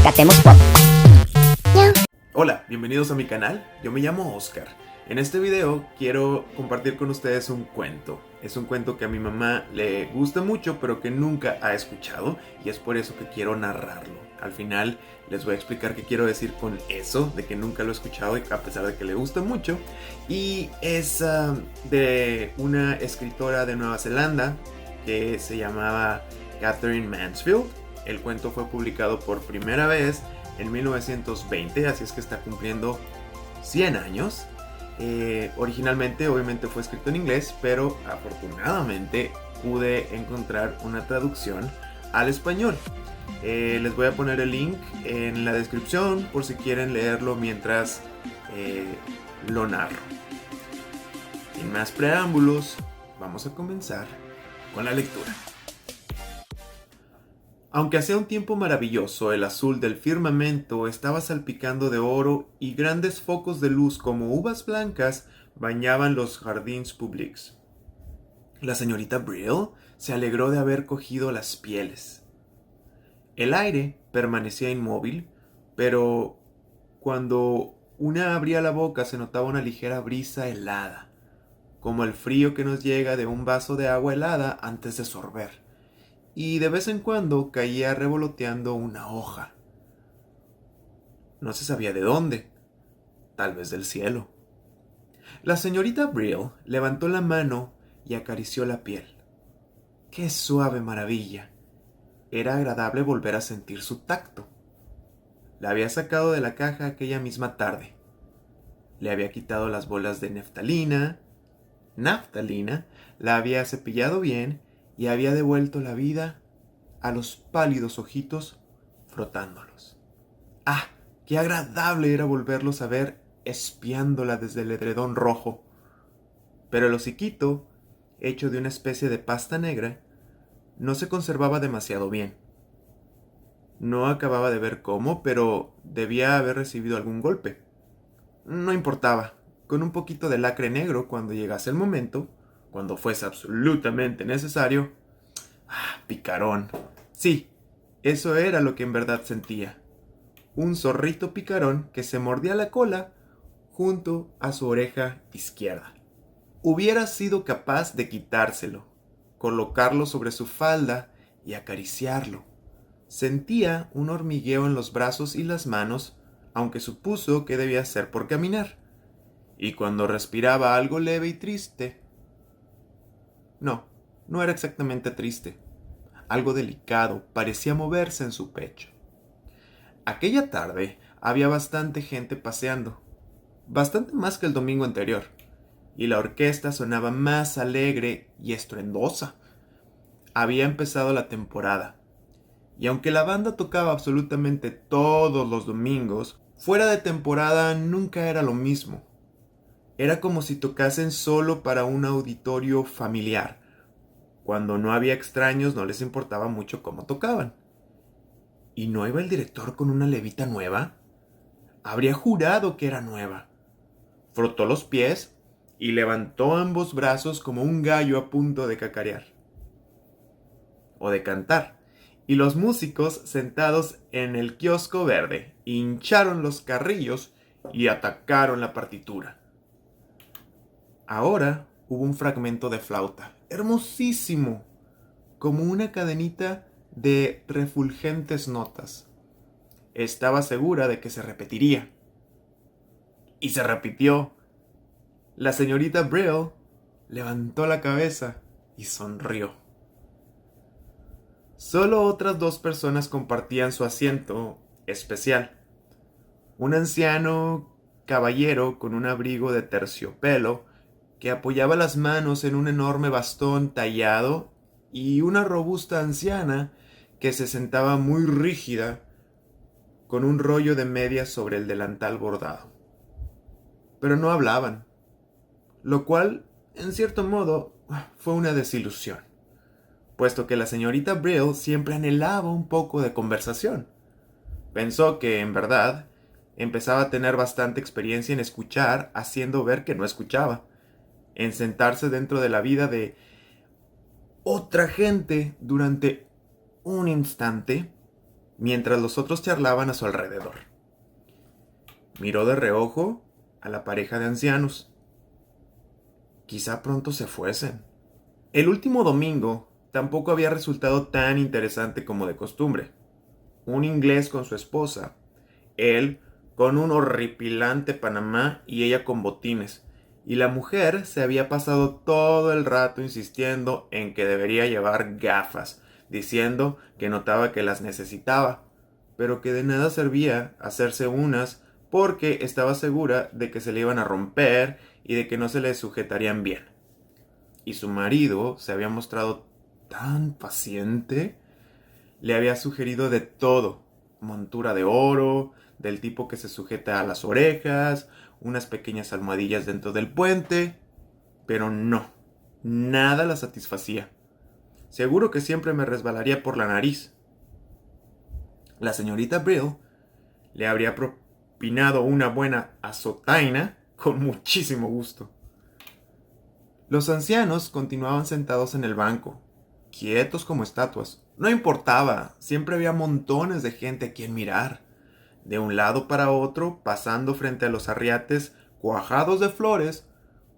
Catemos Pop. Hola, bienvenidos a mi canal, yo me llamo Oscar. En este video quiero compartir con ustedes un cuento. Es un cuento que a mi mamá le gusta mucho pero que nunca ha escuchado y es por eso que quiero narrarlo. Al final les voy a explicar qué quiero decir con eso, de que nunca lo he escuchado a pesar de que le gusta mucho. Y es de una escritora de Nueva Zelanda que se llamaba Katherine Mansfield. El cuento fue publicado por primera vez en 1920, así es que está cumpliendo 100 años. Originalmente obviamente fue escrito en inglés, pero afortunadamente pude encontrar una traducción al español. Les voy a poner el link en la descripción por si quieren leerlo mientras lo narro. Sin más preámbulos, vamos a comenzar con la lectura. Aunque hacía un tiempo maravilloso, el azul del firmamento estaba salpicando de oro y grandes focos de luz como uvas blancas bañaban los jardins publics. La señorita Brill se alegró de haber cogido las pieles. El aire permanecía inmóvil, pero cuando una abría la boca se notaba una ligera brisa helada, como el frío que nos llega de un vaso de agua helada antes de sorber. Y de vez en cuando caía revoloteando una hoja. No se sabía de dónde, tal vez del cielo. La señorita Brill levantó la mano y acarició la piel. ¡Qué suave maravilla! Era agradable volver a sentir su tacto. La había sacado de la caja aquella misma tarde. Le había quitado las bolas de naftalina, la había cepillado bien y había devuelto la vida a los pálidos ojitos frotándolos. ¡Ah! ¡Qué agradable era volverlos a ver espiándola desde el edredón rojo! Pero el hociquito, hecho de una especie de pasta negra, no se conservaba demasiado bien. No acababa de ver cómo, pero debía haber recibido algún golpe. No importaba, con un poquito de lacre negro cuando llegase el momento, cuando fuese absolutamente necesario. ¡Ah, picarón! Sí, eso era lo que en verdad sentía. Un zorrito picarón que se mordía la cola junto a su oreja izquierda. Hubiera sido capaz de quitárselo, colocarlo sobre su falda y acariciarlo. Sentía un hormigueo en los brazos y las manos, aunque supuso que debía ser por caminar. Y cuando respiraba algo leve y triste. No era exactamente triste. Algo delicado parecía moverse en su pecho. Aquella tarde había bastante gente paseando, bastante más que el domingo anterior, y la orquesta sonaba más alegre y estruendosa. Había empezado la temporada, y aunque la banda tocaba absolutamente todos los domingos, fuera de temporada nunca era lo mismo. Era como si tocasen solo para un auditorio familiar. Cuando no había extraños no les importaba mucho cómo tocaban. ¿Y no iba el director con una levita nueva? Habría jurado que era nueva. Frotó los pies y levantó ambos brazos como un gallo a punto de cacarear. O de cantar. Y los músicos sentados en el kiosco verde hincharon los carrillos y atacaron la partitura. Ahora hubo un fragmento de flauta, hermosísimo, como una cadenita de refulgentes notas. Estaba segura de que se repetiría. Y se repitió. La señorita Brill levantó la cabeza y sonrió. Solo otras dos personas compartían su asiento especial. Un anciano caballero con un abrigo de terciopelo que apoyaba las manos en un enorme bastón tallado y una robusta anciana que se sentaba muy rígida con un rollo de medias sobre el delantal bordado. Pero no hablaban, lo cual, en cierto modo, fue una desilusión, puesto que la señorita Brill siempre anhelaba un poco de conversación. Pensó que, en verdad, empezaba a tener bastante experiencia en escuchar, haciendo ver que no escuchaba, en sentarse dentro de la vida de otra gente durante un instante mientras los otros charlaban a su alrededor. Miró de reojo a la pareja de ancianos. Quizá pronto se fuesen. El último domingo tampoco había resultado tan interesante como de costumbre. Un inglés con su esposa, él con un horripilante panamá y ella con botines, y la mujer se había pasado todo el rato insistiendo en que debería llevar gafas, diciendo que notaba que las necesitaba, pero que de nada servía hacerse unas porque estaba segura de que se le iban a romper y de que no se le sujetarían bien. Y su marido se había mostrado tan paciente, le había sugerido de todo: montura de oro, del tipo que se sujeta a las orejas, unas pequeñas almohadillas dentro del puente, pero no, nada la satisfacía. Seguro que siempre me resbalaría por la nariz. La señorita Brill le habría propinado una buena azotaina con muchísimo gusto. Los ancianos continuaban sentados en el banco, quietos como estatuas. No importaba, siempre había montones de gente a quien mirar. De un lado para otro, pasando frente a los arriates cuajados de flores,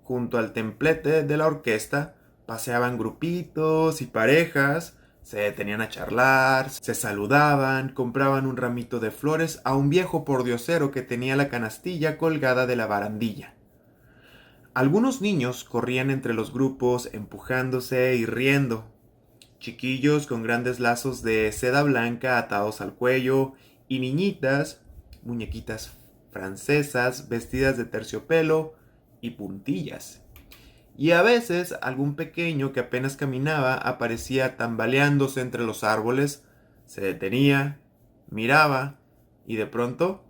junto al templete de la orquesta, paseaban grupitos y parejas, se detenían a charlar, se saludaban, compraban un ramito de flores a un viejo pordiosero que tenía la canastilla colgada de la barandilla. Algunos niños corrían entre los grupos empujándose y riendo. Chiquillos con grandes lazos de seda blanca atados al cuello y niñitas, muñequitas francesas vestidas de terciopelo y puntillas. Y a veces algún pequeño que apenas caminaba aparecía tambaleándose entre los árboles, se detenía, miraba y de pronto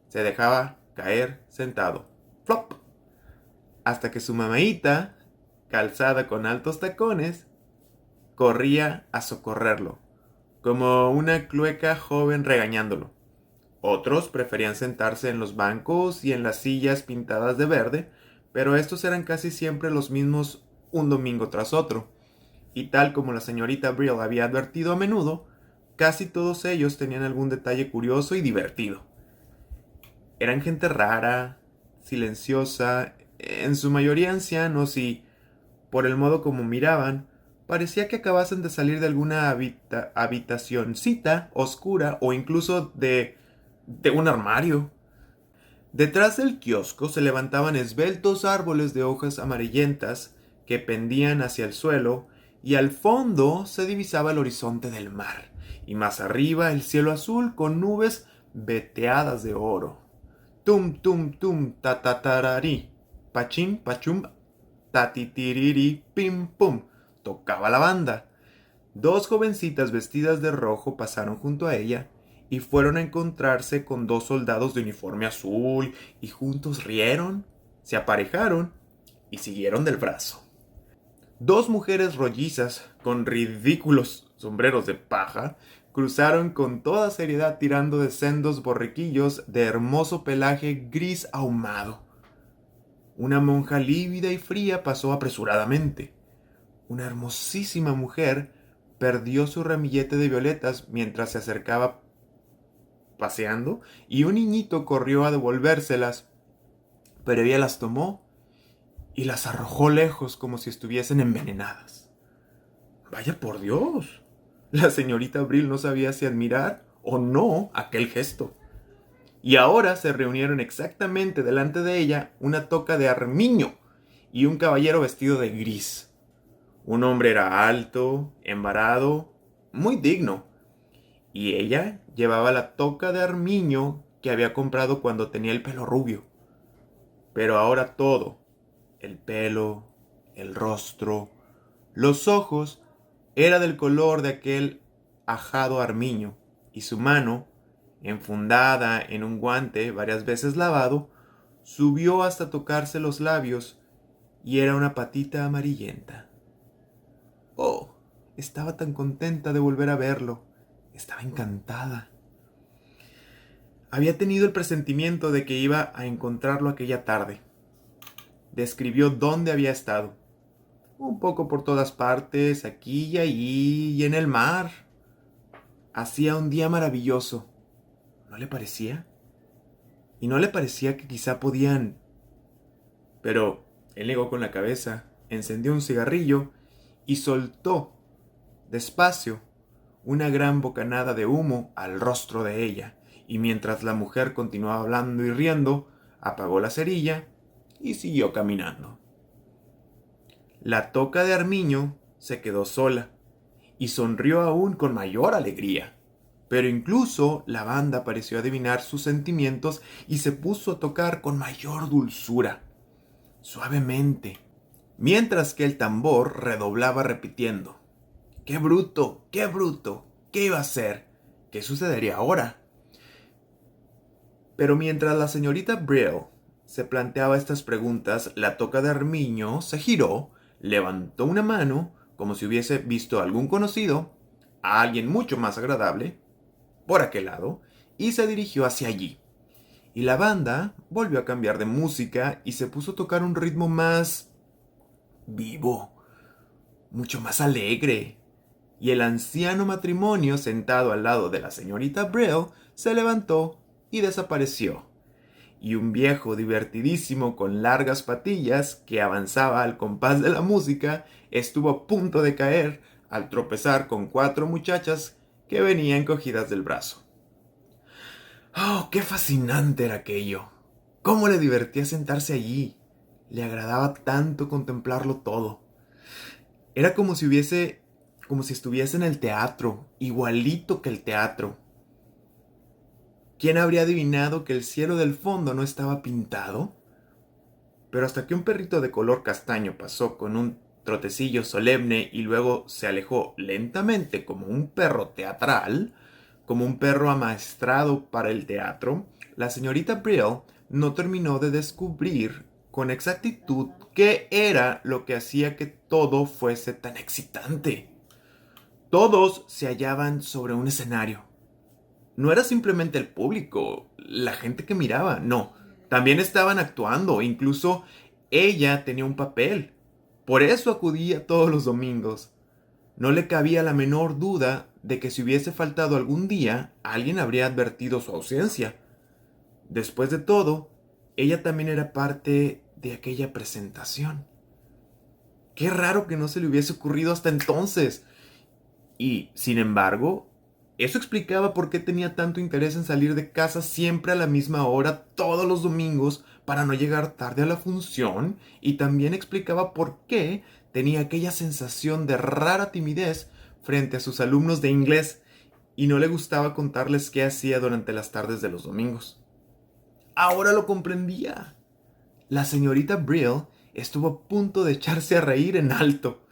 se dejaba caer sentado. ¡Flop! Hasta que su mamaíta, calzada con altos tacones, corría a socorrerlo, como una clueca joven regañándolo. Otros preferían sentarse en los bancos y en las sillas pintadas de verde, pero estos eran casi siempre los mismos un domingo tras otro. Y tal como la señorita Brill había advertido a menudo, casi todos ellos tenían algún detalle curioso y divertido. Eran gente rara, silenciosa, en su mayoría ancianos y, por el modo como miraban, parecía que acabasen de salir de alguna habitacioncita oscura o incluso de un armario. Detrás del kiosco se levantaban esbeltos árboles de hojas amarillentas que pendían hacia el suelo, y al fondo se divisaba el horizonte del mar, y más arriba el cielo azul con nubes veteadas de oro. Tum tum tum ta ta tarari, pachín pachum, tatitiriri pim pum, tocaba la banda. Dos jovencitas vestidas de rojo pasaron junto a ella y fueron a encontrarse con dos soldados de uniforme azul, y juntos rieron, se aparejaron y siguieron del brazo. Dos mujeres rollizas con ridículos sombreros de paja cruzaron con toda seriedad tirando de sendos borriquillos de hermoso pelaje gris ahumado. Una monja lívida y fría pasó apresuradamente. Una hermosísima mujer perdió su ramillete de violetas mientras se acercaba paseando, y un niñito corrió a devolvérselas, pero ella las tomó y las arrojó lejos como si estuviesen envenenadas. Vaya por Dios, la señorita Brill no sabía si admirar o no aquel gesto. Y ahora se reunieron exactamente delante de ella una toca de armiño y un caballero vestido de gris. Un hombre era alto, embarado, muy digno, y ella llevaba la toca de armiño que había comprado cuando tenía el pelo rubio. Pero ahora todo, el pelo, el rostro, los ojos, era del color de aquel ajado armiño, y su mano, enfundada en un guante varias veces lavado, subió hasta tocarse los labios, y era una patita amarillenta. Oh, estaba tan contenta de volver a verlo. Estaba encantada. Había tenido el presentimiento de que iba a encontrarlo aquella tarde. Describió dónde había estado. Un poco por todas partes, aquí y allí, y en el mar. hacía un día maravilloso. ¿No le parecía? ¿Y no le parecía que quizá podían? Pero él negó con la cabeza, encendió un cigarrillo y soltó, despacio, una gran bocanada de humo al rostro de ella, y mientras la mujer continuaba hablando y riendo, apagó la cerilla y siguió caminando. La toca de Armiño se quedó sola y sonrió aún con mayor alegría. Pero incluso la banda pareció adivinar sus sentimientos y se puso a tocar con mayor dulzura, suavemente, mientras que el tambor redoblaba repitiendo: ¡Qué bruto! ¡Qué bruto! ¿Qué iba a hacer? ¿Qué sucedería ahora? Pero mientras la señorita Brill se planteaba estas preguntas, la toca de Armiño se giró, levantó una mano, como si hubiese visto a algún conocido, a alguien mucho más agradable, por aquel lado, y se dirigió hacia allí. Y la banda volvió a cambiar de música y se puso a tocar un ritmo más vivo, mucho más alegre. Y el anciano matrimonio sentado al lado de la señorita Brill se levantó y desapareció. Y un viejo divertidísimo con largas patillas que avanzaba al compás de la música estuvo a punto de caer al tropezar con 4 muchachas que venían cogidas del brazo. ¡Oh, qué fascinante era aquello! ¡Cómo le divertía sentarse allí! Le agradaba tanto contemplarlo todo. Era como si estuviese en el teatro, igualito que el teatro. ¿Quién habría adivinado que el cielo del fondo no estaba pintado? Pero hasta que un perrito de color castaño pasó con un trotecillo solemne y luego se alejó lentamente como un perro teatral, como un perro amaestrado para el teatro, la señorita Brill no terminó de descubrir con exactitud qué era lo que hacía que todo fuese tan excitante. Todos se hallaban sobre un escenario. No era simplemente el público, la gente que miraba, no. También estaban actuando, incluso ella tenía un papel. Por eso acudía todos los domingos. No le cabía la menor duda de que si hubiese faltado algún día, alguien habría advertido su ausencia. Después de todo, ella también era parte de aquella presentación. Qué raro que no se le hubiese ocurrido hasta entonces. Y, sin embargo, eso explicaba por qué tenía tanto interés en salir de casa siempre a la misma hora todos los domingos para no llegar tarde a la función, y también explicaba por qué tenía aquella sensación de rara timidez frente a sus alumnos de inglés y no le gustaba contarles qué hacía durante las tardes de los domingos. Ahora lo comprendía. La señorita Brill estuvo a punto de echarse a reír en alto.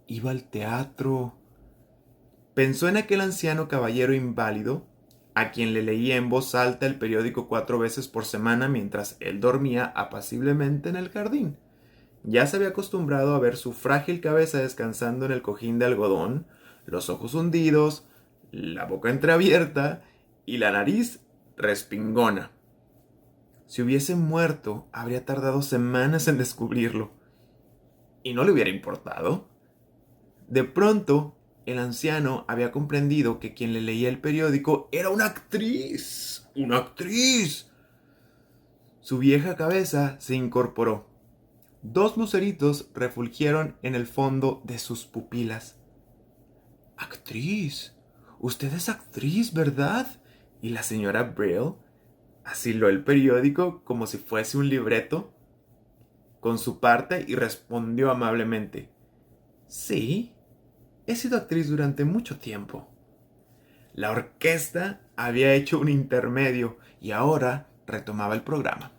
Iba al teatro. Pensó en aquel anciano caballero inválido, a quien le leía en voz alta el periódico 4 veces por semana mientras él dormía apaciblemente en el jardín. Ya se había acostumbrado a ver su frágil cabeza descansando en el cojín de algodón, los ojos hundidos, la boca entreabierta y la nariz respingona. Si hubiese muerto, habría tardado semanas en descubrirlo. ¿Y no le hubiera importado? De pronto, el anciano había comprendido que quien le leía el periódico era una actriz. ¡Una actriz! Su vieja cabeza se incorporó. 2 luceritos refulgieron en el fondo de sus pupilas. ¡Actriz! Usted es actriz, ¿verdad? Y la señora Brill asiló el periódico como si fuese un libreto con su parte y respondió amablemente: Sí, he sido actriz durante mucho tiempo. La orquesta había hecho un intermedio y ahora retomaba el programa.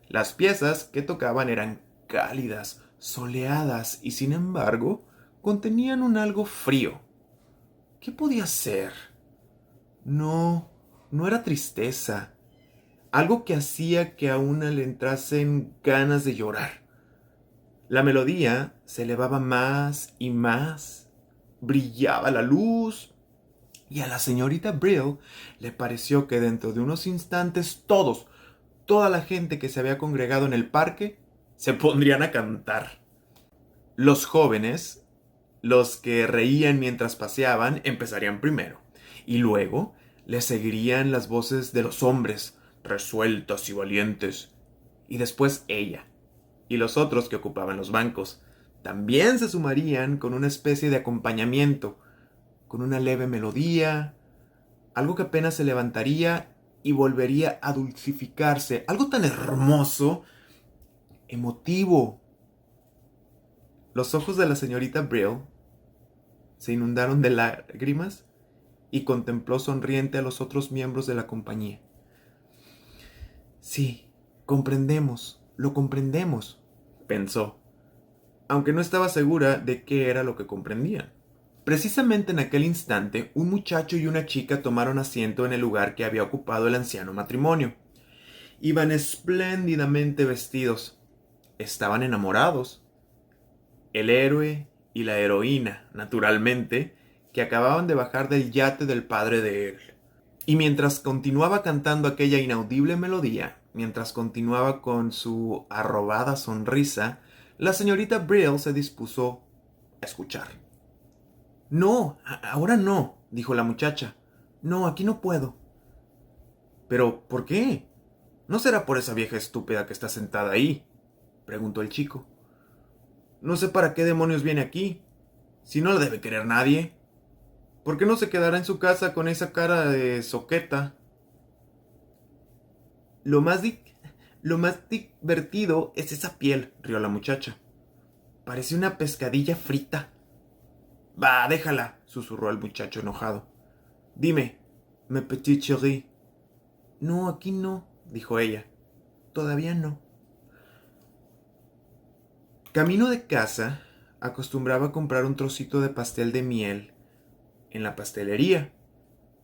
Las piezas que tocaban eran cálidas, soleadas y sin embargo contenían un algo frío. ¿Qué podía ser? No, no era tristeza. Algo que hacía que a una le entrasen ganas de llorar. La melodía se elevaba más y más. Brillaba la luz. Y a la señorita Brill le pareció que dentro de unos instantes toda la gente que se había congregado en el parque, se pondrían a cantar. Los jóvenes, los que reían mientras paseaban, empezarían primero. Y luego le seguirían las voces de los hombres, resueltas y valientes. Y después ella, y los otros que ocupaban los bancos, también se sumarían con una especie de acompañamiento, con una leve melodía, algo que apenas se levantaría y volvería a dulcificarse, algo tan hermoso, emotivo. Los ojos de la señorita Brill se inundaron de lágrimas y contempló sonriente a los otros miembros de la compañía. Sí, lo comprendemos, pensó, aunque no estaba segura de qué era lo que comprendían. Precisamente en aquel instante, un muchacho y una chica tomaron asiento en el lugar que había ocupado el anciano matrimonio. Iban espléndidamente vestidos. Estaban enamorados. El héroe y la heroína, naturalmente, que acababan de bajar del yate del padre de él. Y mientras continuaba cantando aquella inaudible melodía, mientras continuaba con su arrobada sonrisa, la señorita Brill se dispuso a escuchar. No, ahora no, dijo la muchacha. No, aquí no puedo. ¿Pero por qué? ¿No será por esa vieja estúpida que está sentada ahí?, preguntó el chico. No sé para qué demonios viene aquí, si no la debe querer nadie. ¿Por qué no se quedará en su casa con esa cara de zoqueta? Lo más divertido es esa piel, rió la muchacha. Parece una pescadilla frita. Va, déjala, susurró el muchacho enojado. Dime, me petit chéri. No, aquí no, dijo ella. Todavía no. Camino de casa, acostumbraba a comprar un trocito de pastel de miel en la pastelería.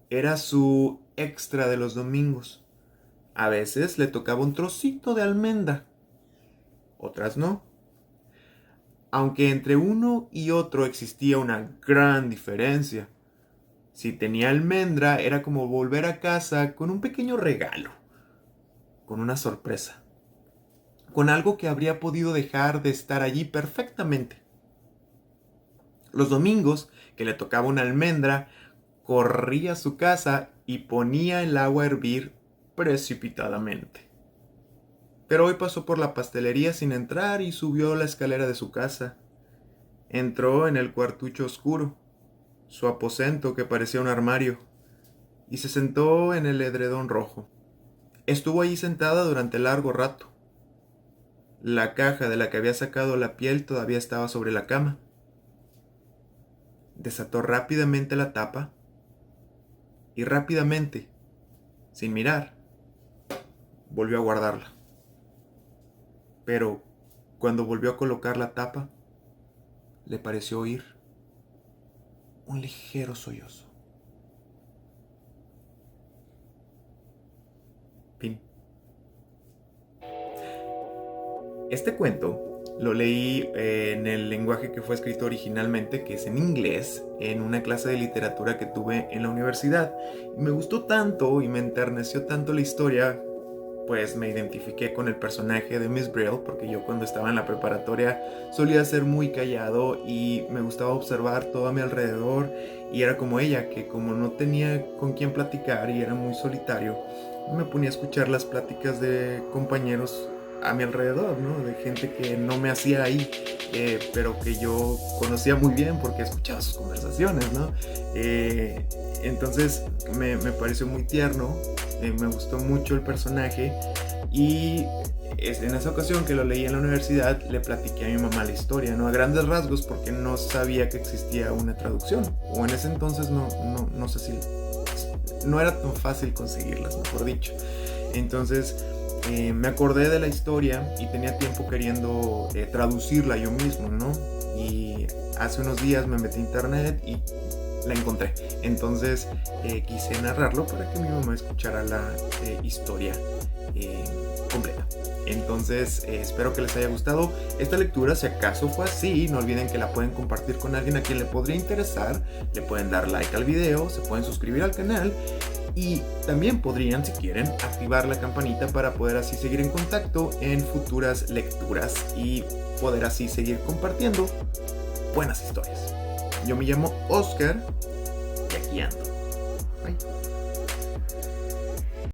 Era su extra de los domingos. A veces le tocaba un trocito de almendra, otras no. Aunque entre uno y otro existía una gran diferencia. Si tenía almendra era como volver a casa con un pequeño regalo, con una sorpresa, con algo que habría podido dejar de estar allí perfectamente. Los domingos, que le tocaba una almendra, corría a su casa y ponía el agua a hervir precipitadamente. Pero hoy pasó por la pastelería sin entrar y subió la escalera de su casa. Entró en el cuartucho oscuro, su aposento que parecía un armario, y se sentó en el edredón rojo. Estuvo allí sentada durante largo rato. La caja de la que había sacado la piel todavía estaba sobre la cama. Desató rápidamente la tapa y rápidamente, sin mirar, volvió a guardarla. Pero cuando volvió a colocar la tapa, le pareció oír un ligero sollozo. Fin. Este cuento lo leí en el lenguaje que fue escrito originalmente, que es en inglés, en una clase de literatura que tuve en la universidad. Y me gustó tanto y me enterneció tanto la historia, pues me identifiqué con el personaje de Miss Brill, porque yo cuando estaba en la preparatoria solía ser muy callado y me gustaba observar todo a mi alrededor, y era como ella, que como no tenía con quién platicar y era muy solitario, me ponía a escuchar las pláticas de compañeros a mi alrededor, ¿no? De gente que no me hacía ahí, pero que yo conocía muy bien porque escuchaba sus conversaciones, ¿no? Entonces me pareció muy tierno, me gustó mucho el personaje, y en esa ocasión que lo leí en la universidad le platiqué a mi mamá la historia, ¿no? A grandes rasgos, porque no sabía que existía una traducción, o en ese entonces no sé si no era tan fácil conseguirlas, mejor dicho. Entonces me acordé de la historia y tenía tiempo queriendo traducirla yo mismo, ¿no? Y hace unos días me metí a internet y la encontré. Entonces quise narrarlo para que mi mamá escuchara la historia completa. Entonces espero que les haya gustado esta lectura. Si acaso fue así, no olviden que la pueden compartir con alguien a quien le podría interesar. Le pueden dar like al video, se pueden suscribir al canal, y también podrían, si quieren, activar la campanita para poder así seguir en contacto en futuras lecturas y poder así seguir compartiendo buenas historias. Yo me llamo Oscar y aquí ando. Bye.